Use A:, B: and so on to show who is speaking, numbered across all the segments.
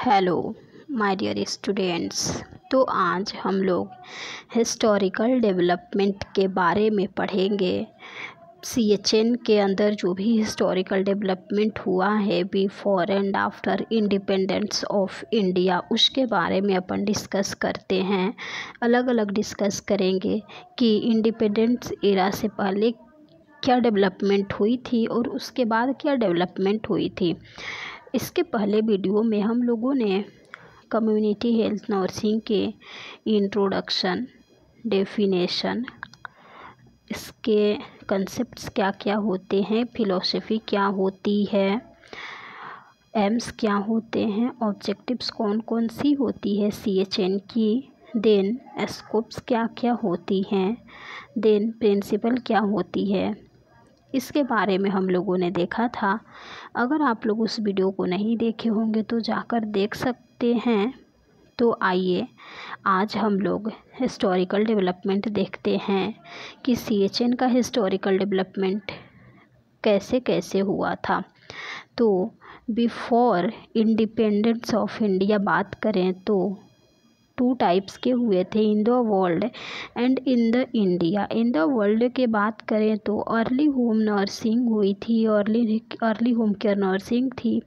A: Hello my dear students. तो आज हम लोग हिस्टोरिकल डेवलपमेंट के बारे में पढ़ेंगे। सीएचएन के अंदर जो भी हिस्टोरिकल डेवलपमेंट हुआ है before and after independence of India, उसके बारे में अपन डिस्कस करते हैं। अलग अलग डिस्कस करेंगे कि इंडिपेंडेंस एरा से पहले क्या डेवलपमेंट हुई थी और उसके बाद क्या डेवलपमेंट हुई थी। इसके पहले वीडियो में हम लोगों ने कम्युनिटी हेल्थ नर्सिंग के इंट्रोडक्शन, डेफिनेशन, इसके कंसेप्ट्स क्या क्या होते हैं, फिलॉसफी क्या होती है, एम्स क्या होते हैं, ऑब्जेक्टिव्स कौन कौन सी होती है सीएचएन की, देन स्कोप्स क्या क्या होती हैं, देन प्रिंसिपल क्या होती है, इसके बारे में हम लोगों ने देखा था। अगर आप लोग उस वीडियो को नहीं देखे होंगे तो जाकर देख सकते हैं। तो आइए आज हम लोग हिस्टोरिकल डेवलपमेंट देखते हैं कि सीएचएन का हिस्टोरिकल डेवलपमेंट कैसे कैसे हुआ था। तो बिफोर इंडिपेंडेंस ऑफ इंडिया बात करें तो 2 टाइप्स के हुए थे, in the world and in the India. In the world के बात करें तो अर्ली होम नर्सिंग हुई थी, अर्ली होम केयर नर्सिंग थी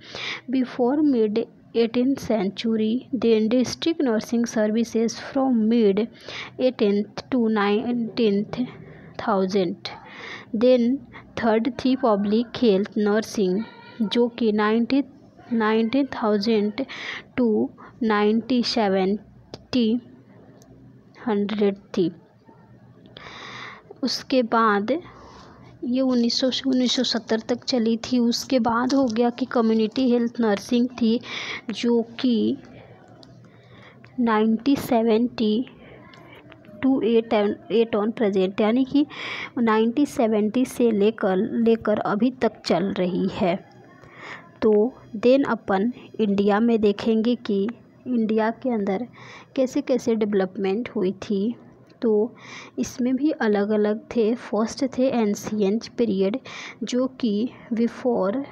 A: before mid 18th century, then district nursing services from mid 18th to 19th, then third थी public health nursing जो कि 19,000 टू 1970 थी। उसके बाद ये 1900 से 1970 तक चली थी। उसके बाद हो गया कि कम्युनिटी हेल्थ नर्सिंग थी जो कि 1970 टू 8 ऑन प्रेजेंट, यानी कि 1970 से लेकर अभी तक चल रही है। तो देन अपन इंडिया में देखेंगे कि इंडिया के अंदर कैसे कैसे डेवलपमेंट हुई थी। तो इसमें भी अलग अलग थे। फर्स्ट थे एंशिएंट पीरियड जो कि बिफोर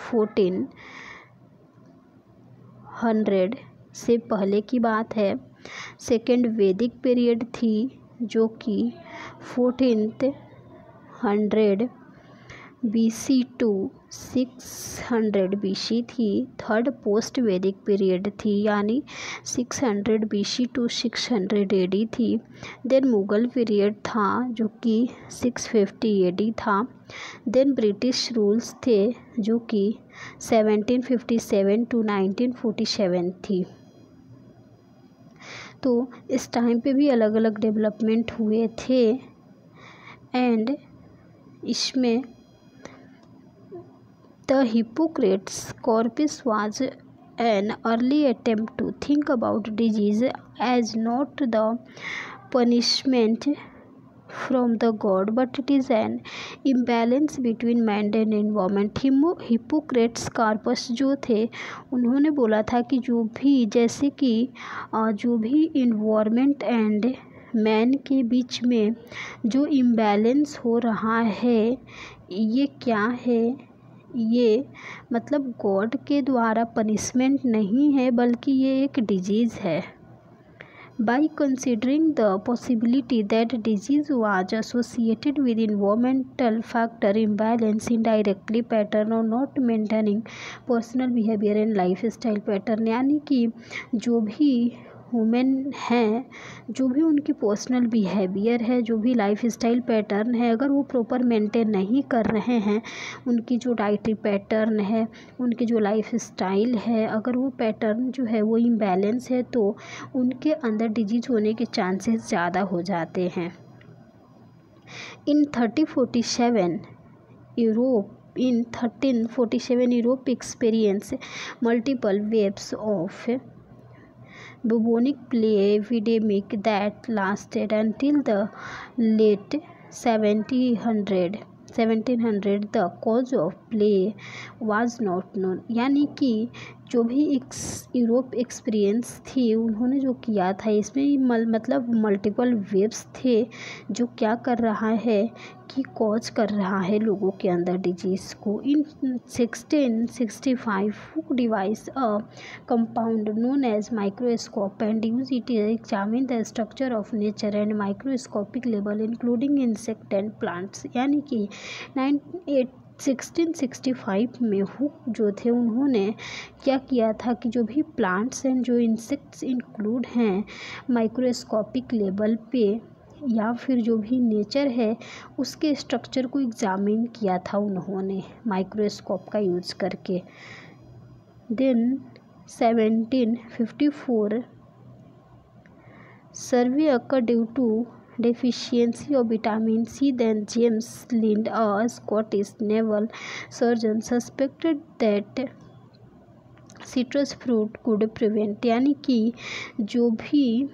A: 1400 से पहले की बात है। सेकेंड वैदिक पीरियड थी जो कि 1400 BC टू 600 BC थी। थर्ड पोस्ट वैदिक पीरियड थी यानी 600 BC टू 600 AD थी। देन मुगल पीरियड था जो कि 650 AD था। देन ब्रिटिश रूल्स थे जो कि 1757 टू 1947 थी। तो इस टाइम पे भी अलग अलग डेवलपमेंट हुए थे एंड इसमें The Hippocrates corpus was an early attempt to think about disease as not the punishment from the god, but it is an imbalance between man and environment. Hippocrates corpus जो थे उन्होंने बोला था कि जो भी इन्वायरमेंट एंड मैन के बीच में जो इम्बैलेंस हो रहा है, ये क्या है, ये मतलब गॉड के द्वारा पनिशमेंट नहीं है बल्कि ये एक डिजीज़ है। By considering the possibility that disease was associated with environmental factor imbalance, indirectly pattern or not maintaining personal behavior and lifestyle pattern, यानी कि जो भी वुमेन हैं, जो भी उनकी पर्सनल बिहेवियर है, जो भी लाइफ स्टाइल पैटर्न है, अगर वो प्रॉपर मेंटेन नहीं कर रहे हैं, उनकी जो डाइटरी पैटर्न है, उनकी जो लाइफ स्टाइल है, अगर वो पैटर्न जो है वो इम्बैलेंस है तो उनके अंदर डिजीज होने के चांसेस ज़्यादा हो जाते हैं। इन 1347 Europe experience multiple waves of bubonic plague epidemic that lasted until the late 1700. The cause of plague was not known, यानी कि जो भी यूरोप एक्सपीरियंस थी उन्होंने जो किया था, इसमें मतलब मल्टीपल वेव्स थे जो क्या कर रहा है कि कॉज कर रहा है लोगों के अंदर डिजीज़ को। In 1665 Hooke devise a compound known as microscope and use it examine the structure of nature and microscopic level including insect and plants. यानी कि 1665 में हुक जो थे उन्होंने क्या किया था कि जो भी प्लांट्स एंड जो इंसेक्ट्स इंक्लूड हैं माइक्रोस्कोपिक लेवल पे या फिर जो भी नेचर है उसके स्ट्रक्चर को एग्जामिन किया था उन्होंने माइक्रोस्कोप का यूज़ करके। Then 1754 scurvy occur due to deficiency of vitamin C. Then James Lind, a Scottish naval surgeon, suspected that citrus fruit could prevent, यानी कि जो भी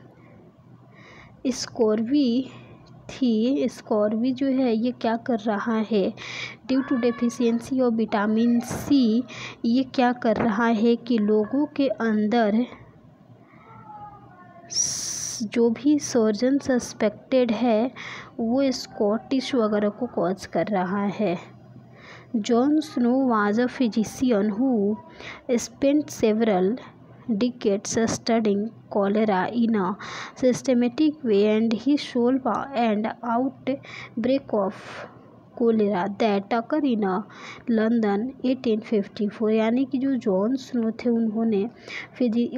A: स्कॉर्वी थी, स्कॉर्वी जो है ये क्या कर रहा है due to deficiency of vitamin C, ये क्या कर रहा है कि लोगों के अंदर जो भी सर्जन सस्पेक्टेड है वो स्कॉटिश वगैरह को कॉज कर रहा है। Jon Snow was a physician who spent several decades studying cholera in a systematic way, and he saw an outbreak of cholera that occur in London 1854। यानी कि जो जॉन स्नो थे उन्होंने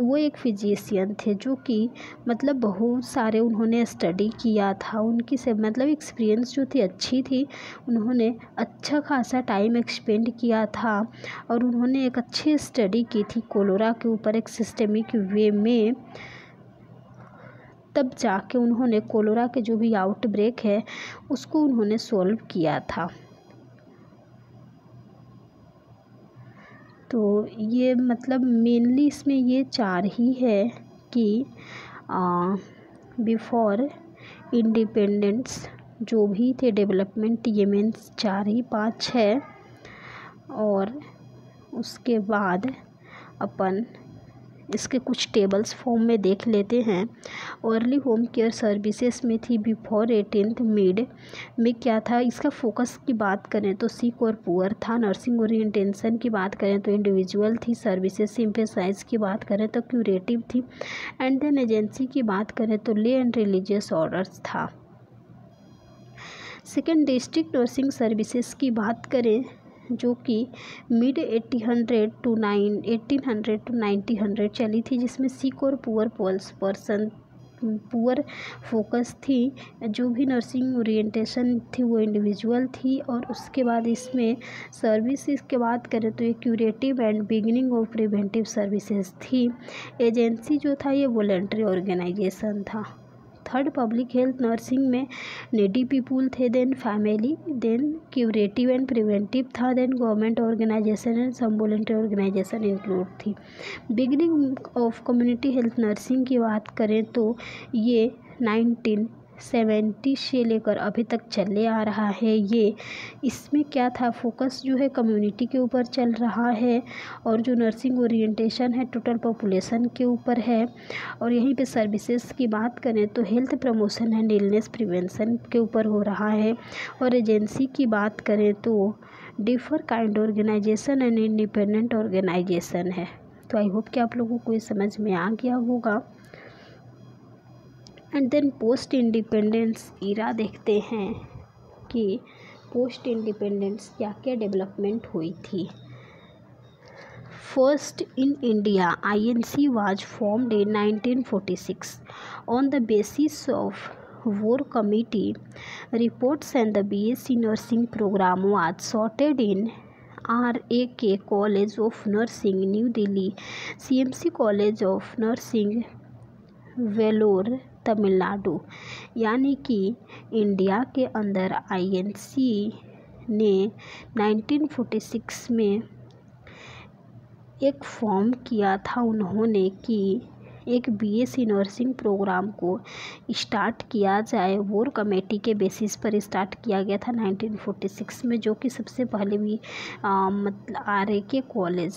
A: वो एक फिजिशियन थे जो कि मतलब बहुत सारे उन्होंने स्टडी किया था, उनकी से मतलब एक्सपीरियंस जो थी अच्छी थी, उन्होंने अच्छा खासा टाइम एक्सपेंड किया था और उन्होंने एक अच्छी स्टडी की थी कोलेरा के ऊपर एक सिस्टमिक वे में। तब जाके उन्होंने कोलेरा के जो भी आउटब्रेक है उसको उन्होंने सॉल्व किया था। तो ये मतलब मेनली इसमें ये 4 ही है कि बिफोर इंडिपेंडेंस जो भी थे डेवलपमेंट, ये मीन्स 4 ही 5 है। और उसके बाद अपन इसके कुछ टेबल्स फॉर्म में देख लेते हैं। अर्ली होम केयर सर्विसेज में थी बिफोर 18th मिड में क्या था, इसका फोकस की बात करें तो सिक और पुअर था। नर्सिंग ओरिएंटेशन की बात करें तो इंडिविजुअल थी। सर्विसेज सिंपैथाइज की बात करें तो क्यूरेटिव थी। एंड देन एजेंसी की बात करें तो ले एंड रिलीजियस ऑर्डर्स था। सेकेंड डिस्ट्रिक्ट नर्सिंग सर्विसेज की बात करें जो कि मिड 1800 टू 1900 चली थी, जिसमें सिक और पुअर पर्सन पुअर फोकस थी। जो भी नर्सिंग ओरिएंटेशन थी वो इंडिविजुअल थी। और उसके बाद इसमें सर्विसेज की बात करें तो ये curative and beginning of preventive services थी। एजेंसी जो था ये वॉलंटरी ऑर्गेनाइजेशन था। थर्ड पब्लिक हेल्थ नर्सिंग में नेडी पीपुल थे, then family, then curative and preventive था, then government organisation and some voluntary organisation include थी। Beginning of community health nursing की बात करें तो ये 1970 से लेकर अभी तक चले आ रहा है। ये इसमें क्या था, फोकस जो है कम्युनिटी के ऊपर चल रहा है और जो नर्सिंग ओरिएंटेशन है टोटल पॉपुलेशन के ऊपर है। और यहीं पे सर्विसेज की बात करें तो health promotion and illness prevention के ऊपर हो रहा है। और एजेंसी की बात करें तो differ kind organisation and independent organisation है। तो आई होप कि आप लोगों को ये समझ में आ गया होगा। And then post independence era देखते हैं कि पोस्ट इंडिपेंडेंस क्या क्या डेवलपमेंट हुई थी। First in India INC was formed in 1946 on the basis of war committee reports, and the BSc nursing program was sorted in RAK College of Nursing, New Delhi, CMC College of Nursing, Vellore, Tamil Nadu. यानी कि India के अंदर INC ने 1946 में एक form किया था उन्होंने कि एक BSc नर्सिंग प्रोग्राम को स्टार्ट किया जाए। वॉर कमेटी के बेसिस पर स्टार्ट किया गया था 1946 में, जो कि सबसे पहले भी मतलब RAK college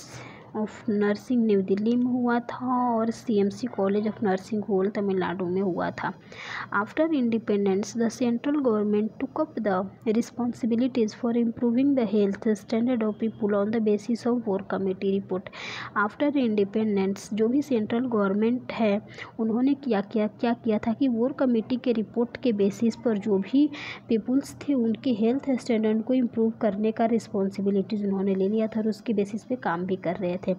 A: of nursing New Delhi में हुआ था और CMC college of nursing whole Tamil Nadu में हुआ था। After independence the central government took up the responsibilities for improving the health standard of people on the basis of war committee report. After independence जो भी central government है उन्होंने क्या किया था कि वॉर कमेटी के रिपोर्ट के बेसिस पर जो भी पीपुल्स थे उनके हेल्थ स्टैंडर्ड को इम्प्रूव करने का रिस्पॉन्सिबिलिटीज़ उन्होंने ले लिया था और उसके बेसिस पे काम भी कर रहे थे।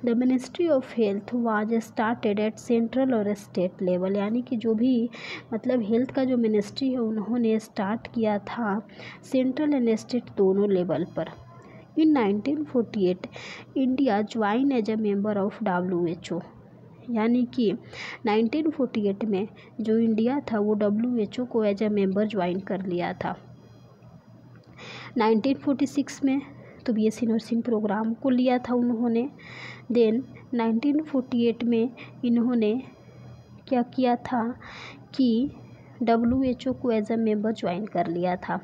A: The ministry of health was started at central और स्टेट लेवल, यानी कि जो भी मतलब हेल्थ का जो मिनिस्ट्री है उन्होंने स्टार्ट किया था सेंट्रल एंड स्टेट दोनों लेवल पर। In 1948 India join as a member of WHO, यानी कि 1948 में जो इंडिया था वो WHO को एज अ मेंबर ज्वाइन कर लिया था। 1946 में तो BSc नर्सिंग प्रोग्राम को लिया था उन्होंने। देन 1948 में इन्होंने क्या किया था कि WHO को एज अ मेंबर ज्वाइन कर लिया था।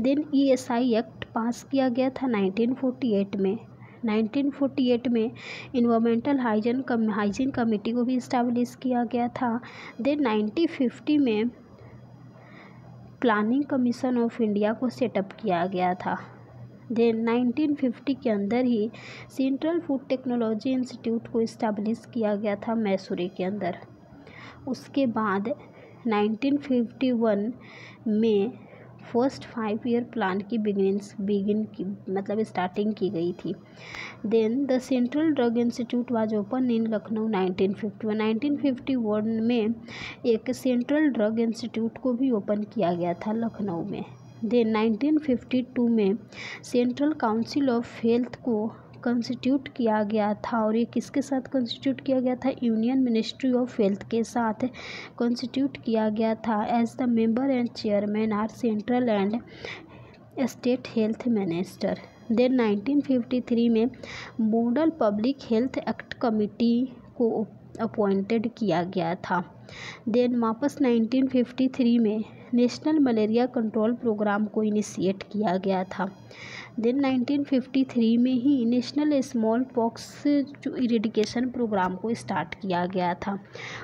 A: देन ESI एक्ट पास किया गया था 1948 में। 1948 में इन्वायरमेंटल हाइजीन कमेटी को भी इस्टेब्लिश किया गया था। देन 1950 में प्लानिंग कमीशन ऑफ इंडिया को सेटअप किया गया था। देन 1950 के अंदर ही सेंट्रल फूड टेक्नोलॉजी इंस्टीट्यूट को इस्टेब्लिश किया गया था मैसूरी के अंदर। उसके बाद 1951 में फर्स्ट 5 ईयर प्लान की स्टार्टिंग की गई थी। Then the central drug institute was open in Lucknow 1951। 1951 में एक सेंट्रल ड्रग इंस्टीट्यूट को भी ओपन किया गया था लखनऊ में। देन 1952 में सेंट्रल काउंसिल ऑफ हेल्थ को कॉन्स्टिट्यूट किया गया था और ये किसके साथ कॉन्स्टिट्यूट किया गया था? यूनियन मिनिस्ट्री ऑफ हेल्थ के साथ कॉन्स्टिट्यूट किया गया था। As the member and chairman are central and state health minister. Then 1953 में model public health act committee को अपॉइंटेड किया गया था। देन वापस 1953 में नेशनल मलेरिया कंट्रोल प्रोग्राम को इनिशिएट किया गया था। देन 1953 में ही नेशनल स्मॉल पॉक्स जो इरेडिकेशन प्रोग्राम को स्टार्ट किया गया था।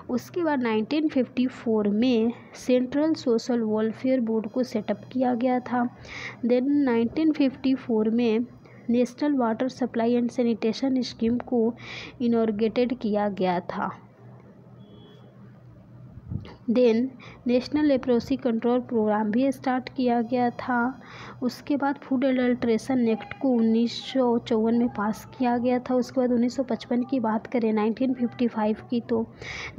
A: उसके बाद 1954 में सेंट्रल सोशल वेलफेयर बोर्ड को सेटअप किया गया था। देन 1954 में national water supply and sanitation scheme को इनॉर्गेटेड किया गया था। Then national leprosy control programme भी स्टार्ट किया गया था। उसके बाद फूड एडल्ट्रेशन एक्ट को 1954 में पास किया गया था। उसके बाद 1955 की बात करें 1955 की तो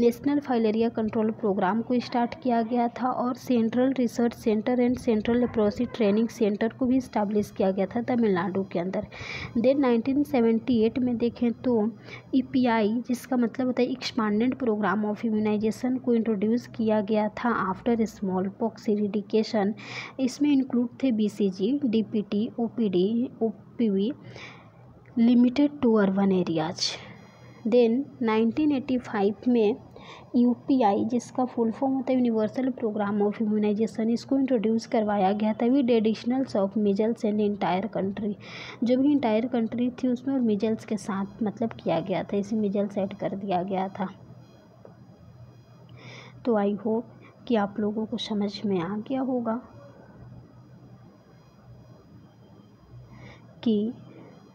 A: नेशनल फाइलेरिया कंट्रोल प्रोग्राम को स्टार्ट किया गया था और central research centre and central leprosy training centre को भी इस्टेब्लिश किया गया था तमिलनाडु के अंदर। देन 1978 में देखें तो EPI जिसका मतलब होता है एक्सपांडेड प्रोग्राम ऑफ इम्यूनाइजेशन को इंट्रोड्यूस किया गया था आफ्टर स्मॉल पॉक्स इरिडिकेशन। इसमें इंक्लूड थे BCG, DPT, OPD, OPV limited to urban areas. Then 1985 में UPI जिसका फुल फॉर्म होता है यूनिवर्सल प्रोग्राम ऑफ इम्यूनाइजेशन, इसको इंट्रोड्यूस करवाया गया था with additionals of measles and entire country. जो भी इंटायर कंट्री थी उसमें और मिजल्स के साथ मतलब किया गया था, इसे मिजल्स ऐड कर दिया गया था। तो आई होप कि आप लोगों को समझ में आ गया होगा कि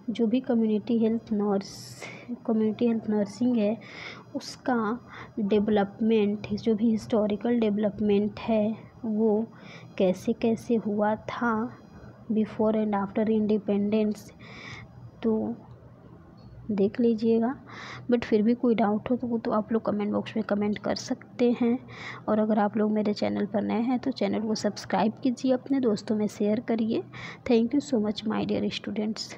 A: जो भी कम्युनिटी हेल्थ नर्सिंग है उसका डेवलपमेंट, जो भी हिस्टोरिकल डेवलपमेंट है वो कैसे कैसे हुआ था बिफोर एंड आफ्टर इंडिपेंडेंस, तो देख लीजिएगा। बट फिर भी कोई डाउट हो तो वो तो आप लोग कमेंट बॉक्स में कमेंट कर सकते हैं। और अगर आप लोग मेरे चैनल पर नए हैं तो चैनल को सब्सक्राइब कीजिए, अपने दोस्तों में शेयर करिए। Thank you so much my dear students.